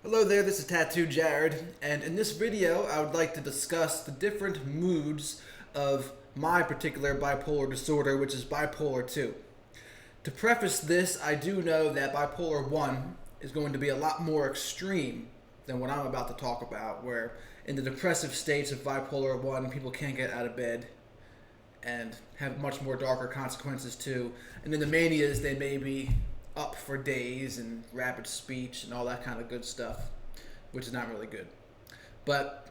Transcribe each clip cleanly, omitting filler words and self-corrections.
Hello there, this is Tattoo Jared, and in this video I would like to discuss the different moods of my particular bipolar disorder, which is bipolar 2. To preface this, I do know that bipolar 1 is going to be a lot more extreme than what I'm about to talk about, where in the depressive states of bipolar 1, people can't get out of bed and have much more darker consequences too. And in the manias, they may be up for days and rapid speech and all that kind of good stuff, which is not really good. But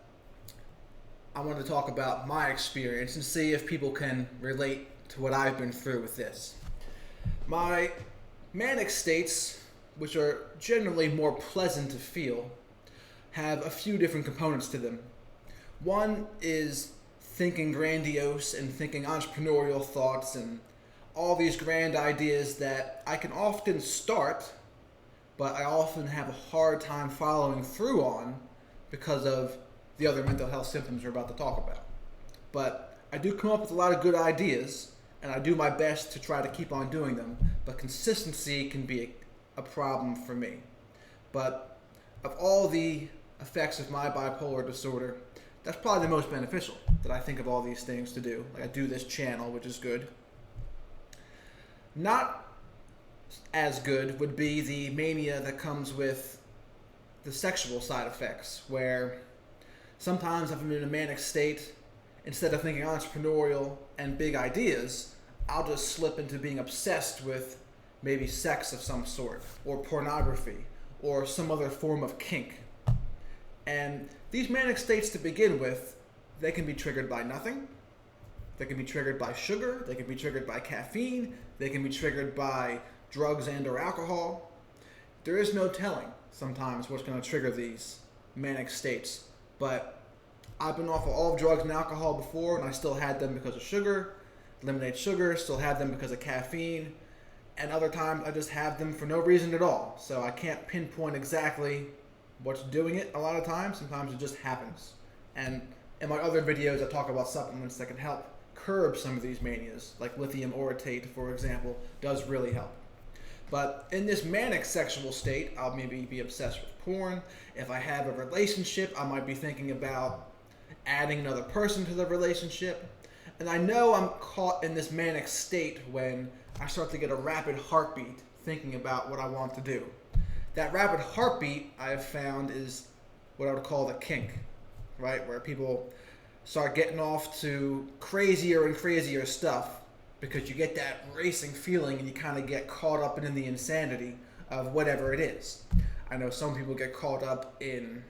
I want to talk about my experience and see if people can relate to what I've been through with this. My manic states, which are generally more pleasant to feel, have a few different components to them. One is thinking grandiose and thinking entrepreneurial thoughts and all these grand ideas that I can often start, but I often have a hard time following through on because of the other mental health symptoms we're about to talk about. But I do come up with a lot of good ideas, and I do my best to try to keep on doing them, but consistency can be a problem for me. But of all the effects of my bipolar disorder, that's probably the most beneficial, that I think of all these things to do. Like I do this channel, which is good. Not as good would be the mania that comes with the sexual side effects, where sometimes if I'm in a manic state, instead of thinking entrepreneurial and big ideas, I'll just slip into being obsessed with maybe sex of some sort, or pornography, or some other form of kink. And these manic states to begin with, they can be triggered by nothing. They can be triggered by sugar, they can be triggered by caffeine, they can be triggered by drugs and or alcohol. There is no telling sometimes what's going to trigger these manic states. But I've been off of all drugs and alcohol before, and I still had them because of sugar, eliminate sugar, still had them because of caffeine, and other times I just have them for no reason at all. So I can't pinpoint exactly what's doing it a lot of times. Sometimes it just happens. And in my other videos, I talk about supplements that can help curb some of these manias, like lithium orotate, for example, does really help. But in this manic sexual state, I'll maybe be obsessed with porn. If I have a relationship, I might be thinking about adding another person to the relationship. And I know I'm caught in this manic state when I start to get a rapid heartbeat thinking about what I want to do. That rapid heartbeat, I have found, is what I would call the kink, right? Where people start getting off to crazier and crazier stuff because you get that racing feeling and you kind of get caught up in the insanity of whatever it is. I know some people get caught up in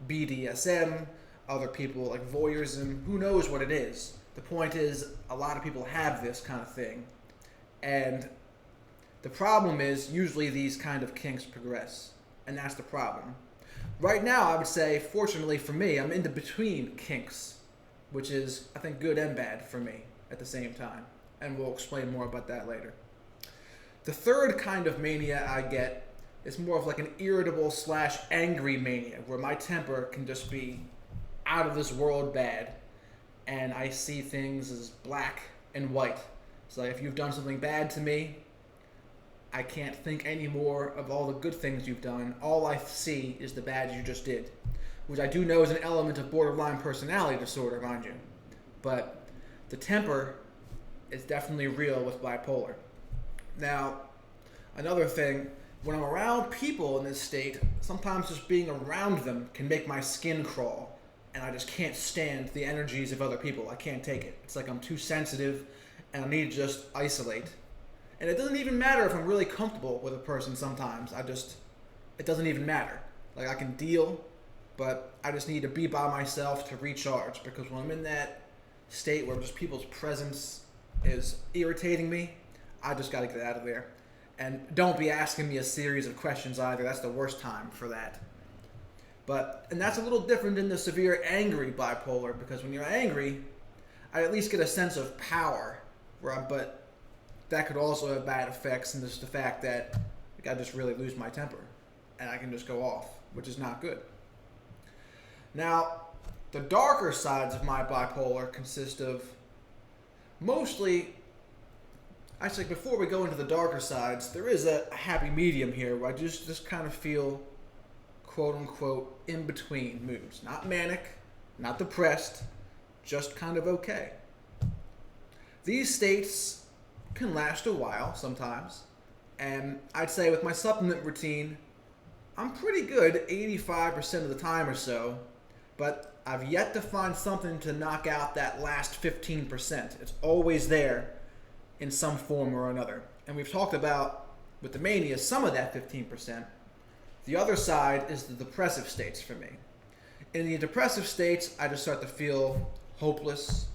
BDSM, other people like voyeurism, who knows what it is. The point is, a lot of people have this kind of thing. And the problem is, usually these kind of kinks progress. And that's the problem. Right now, I would say, fortunately for me, I'm in the between kinks, which is, I think, good and bad for me at the same time. And we'll explain more about that later. The third kind of mania I get is more of like an irritable / angry mania, where my temper can just be out of this world bad, and I see things as black and white. So if you've done something bad to me, I can't think anymore of all the good things you've done. All I see is the bad you just did, which I do know is an element of borderline personality disorder, mind you. But the temper is definitely real with bipolar. Now, another thing, when I'm around people in this state, sometimes just being around them can make my skin crawl, and I just can't stand the energies of other people. I can't take it. It's like I'm too sensitive, and I need to just isolate. And it doesn't even matter if I'm really comfortable with a person sometimes. It doesn't even matter. Like I can deal, but I just need to be by myself to recharge, because when I'm in that state where just people's presence is irritating me, I just got to get out of there. And don't be asking me a series of questions either. That's the worst time for that. And that's a little different than the severe angry bipolar, because when you're angry, I at least get a sense of power, but that could also have bad effects, and just the fact that I just really lose my temper and I can just go off, which is not good. Now, the darker sides of my bipolar consist of mostly, actually before we go into the darker sides, there is a happy medium here where I just kind of feel quote-unquote in-between moods. Not manic, not depressed, just kind of okay. These states can last a while sometimes, and I'd say with my supplement routine, I'm pretty good 85% of the time or so, but I've yet to find something to knock out that last 15%. It's always there in some form or another. And we've talked about, with the mania, some of that 15%. The other side is the depressive states for me. In the depressive states, I just start to feel hopeless,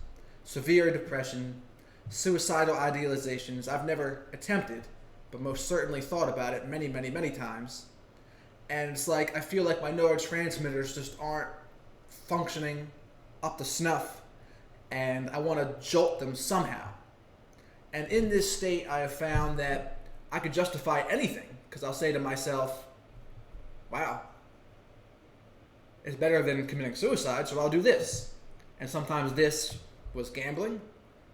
severe depression, suicidal idealizations. I've never attempted, but most certainly thought about it many, many, many times. And it's like I feel like my neurotransmitters just aren't functioning up to snuff, and I want to jolt them somehow. And in this state, I have found that I could justify anything, because I'll say to myself, wow, it's better than committing suicide, so I'll do this. And sometimes this was gambling.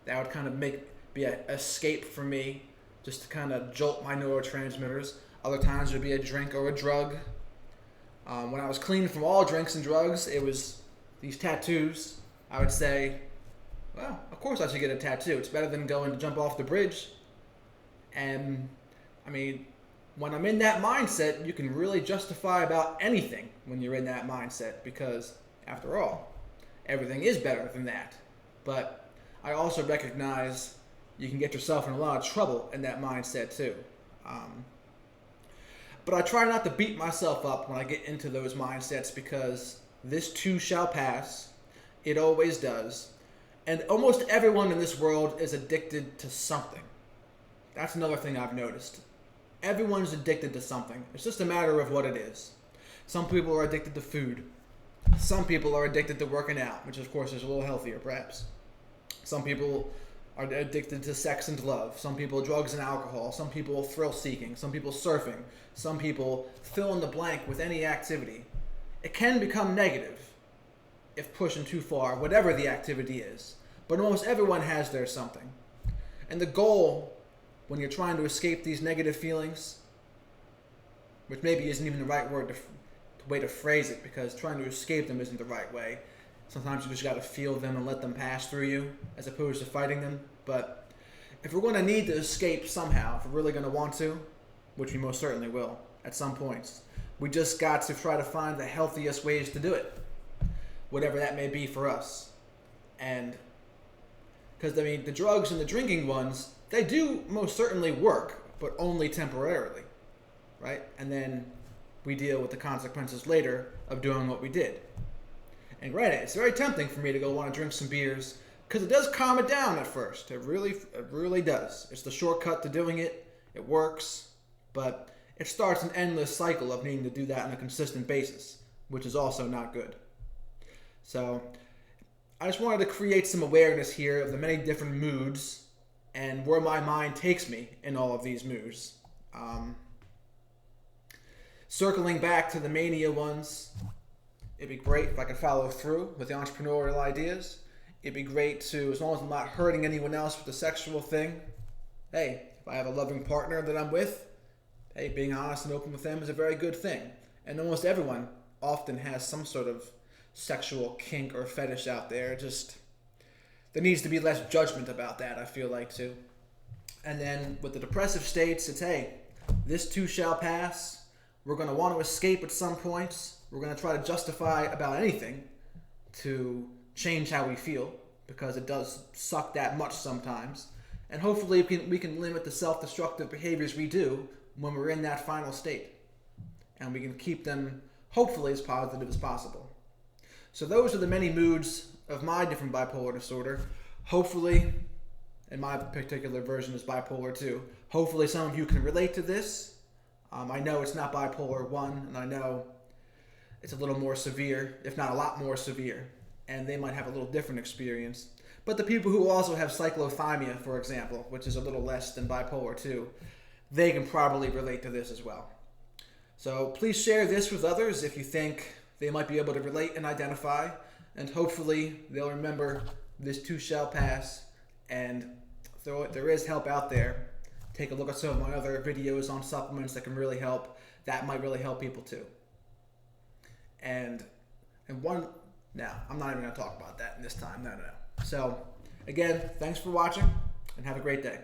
That would kind of be an escape for me, just to kind of jolt my neurotransmitters. Other times it would be a drink or a drug. When I was clean from all drinks and drugs, it was these tattoos. I would say, well, of course I should get a tattoo. It's better than going to jump off the bridge. And, I mean, when I'm in that mindset, you can really justify about anything when you're in that mindset, because, after all, everything is better than that. But I also recognize you can get yourself in a lot of trouble in that mindset too. But I try not to beat myself up when I get into those mindsets, because this too shall pass. It always does. And almost everyone in this world is addicted to something. That's another thing I've noticed. Everyone's addicted to something. It's just a matter of what it is. Some people are addicted to food. Some people are addicted to working out, which of course is a little healthier perhaps. Some people are addicted to sex and love. Some people drugs and alcohol. Some people thrill seeking. Some people surfing. Some people fill in the blank with any activity. It can become negative if pushing too far, whatever the activity is. But almost everyone has their something. And the goal, when you're trying to escape these negative feelings, which maybe isn't even the right way to phrase it, because trying to escape them isn't the right way. Sometimes you just got to feel them and let them pass through you, as opposed to fighting them. But if we're going to need to escape somehow, if we're really going to want to, which we most certainly will at some points, we just got to try to find the healthiest ways to do it, whatever that may be for us. And because, I mean, the drugs and the drinking ones, they do most certainly work, but only temporarily, right? And then we deal with the consequences later of doing what we did. And granted, it's very tempting for me to go want to drink some beers, because it does calm it down at first. It really does. It's the shortcut to doing it. It works. But it starts an endless cycle of needing to do that on a consistent basis, which is also not good. So I just wanted to create some awareness here of the many different moods and where my mind takes me in all of these moods. Circling back to the mania ones, it'd be great if I could follow through with the entrepreneurial ideas. It'd be great to, as long as I'm not hurting anyone else with the sexual thing, hey, if I have a loving partner that I'm with, hey, being honest and open with them is a very good thing. And almost everyone often has some sort of sexual kink or fetish out there. Just, there needs to be less judgment about that, I feel like, too. And then with the depressive states, it's, hey, this too shall pass. We're going to want to escape at some points. We're going to try to justify about anything to change how we feel, because it does suck that much sometimes. And hopefully we can limit the self-destructive behaviors we do when we're in that final state. And we can keep them, hopefully, as positive as possible. So those are the many moods of my different bipolar disorder. Hopefully, and my particular version is bipolar 2. Hopefully some of you can relate to this. I know it's not bipolar 1, and I know it's a little more severe, if not a lot more severe, and they might have a little different experience. But the people who also have cyclothymia, for example, which is a little less than bipolar 2, they can probably relate to this as well. So please share this with others if you think they might be able to relate and identify, and hopefully they'll remember this too shall pass, and there is help out there. Take a look at some of my other videos on supplements that can really help. That might really help people too. and one. Now, I'm not even going to talk about that this time. No. So, again, thanks for watching, and have a great day.